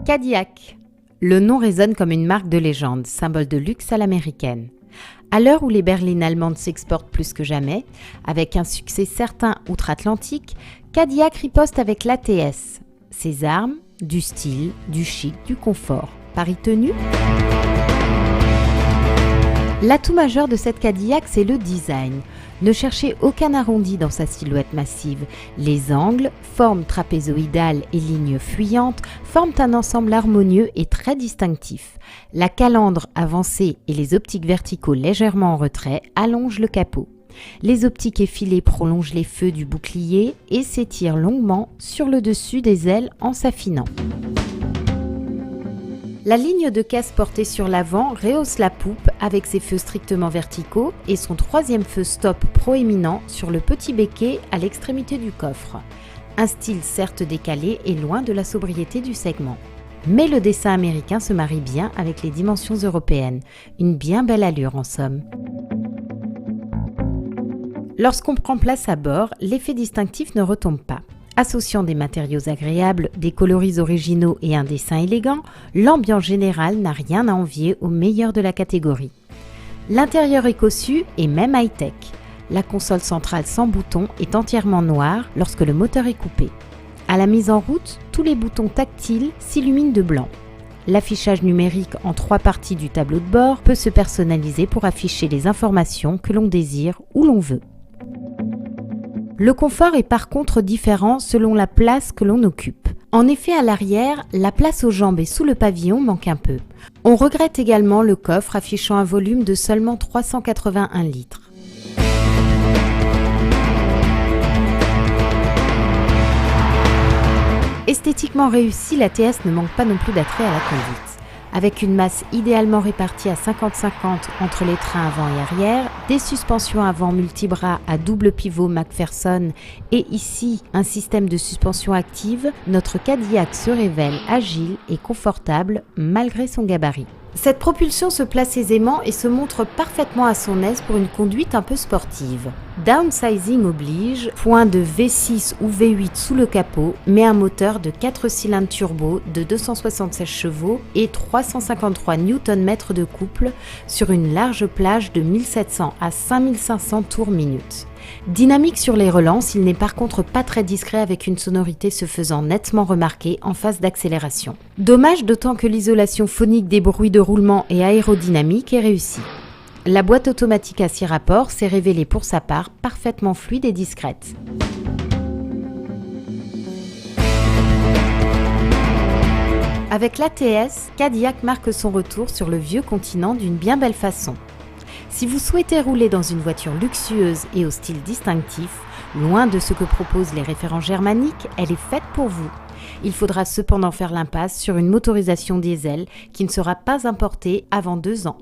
Cadillac. Le nom résonne comme une marque de légende, symbole de luxe à l'américaine. À l'heure où les berlines allemandes s'exportent plus que jamais, avec un succès certain outre-Atlantique, Cadillac riposte avec l'ATS. Ses armes, du style, du chic, du confort. Pari tenu ? L'atout majeur de cette Cadillac, c'est le design. Ne cherchez aucun arrondi dans sa silhouette massive. Les angles, formes trapézoïdales et lignes fuyantes forment un ensemble harmonieux et très distinctif. La calandre avancée et les optiques verticaux légèrement en retrait allongent le capot. Les optiques effilées prolongent les feux du bouclier et s'étirent longuement sur le dessus des ailes en s'affinant. La ligne de caisse portée sur l'avant rehausse la poupe avec ses feux strictement verticaux et son troisième feu stop proéminent sur le petit béquet à l'extrémité du coffre. Un style certes décalé et loin de la sobriété du segment. Mais le dessin américain se marie bien avec les dimensions européennes. Une bien belle allure en somme. Lorsqu'on prend place à bord, l'effet distinctif ne retombe pas. Associant des matériaux agréables, des coloris originaux et un dessin élégant, l'ambiance générale n'a rien à envier au meilleur de la catégorie. L'intérieur est cossu et même high-tech. La console centrale sans bouton est entièrement noire lorsque le moteur est coupé. À la mise en route, tous les boutons tactiles s'illuminent de blanc. L'affichage numérique en 3 parties du tableau de bord peut se personnaliser pour afficher les informations que l'on désire ou l'on veut. Le confort est par contre différent selon la place que l'on occupe. En effet, à l'arrière, la place aux jambes et sous le pavillon manque un peu. On regrette également le coffre affichant un volume de seulement 381 litres. Esthétiquement réussi, la TS ne manque pas non plus d'attrait à la conduite. Avec une masse idéalement répartie à 50-50 entre les trains avant et arrière, des suspensions avant multibras à double pivot McPherson et ici un système de suspension active, notre Cadillac se révèle agile et confortable malgré son gabarit. Cette propulsion se place aisément et se montre parfaitement à son aise pour une conduite un peu sportive. Downsizing oblige, point de V6 ou V8 sous le capot, mais un moteur de 4 cylindres turbo de 276 chevaux et 353 Nm de couple sur une large plage de 1700 à 5500 tours minute. Dynamique sur les relances, il n'est par contre pas très discret avec une sonorité se faisant nettement remarquer en phase d'accélération. Dommage d'autant que l'isolation phonique des bruits de roulement et aérodynamique est réussie. La boîte automatique à 6 rapports s'est révélée pour sa part parfaitement fluide et discrète. Avec l'ATS, Cadillac marque son retour sur le vieux continent d'une bien belle façon. Si vous souhaitez rouler dans une voiture luxueuse et au style distinctif, loin de ce que proposent les référents germaniques, elle est faite pour vous. Il faudra cependant faire l'impasse sur une motorisation diesel qui ne sera pas importée avant 2 ans.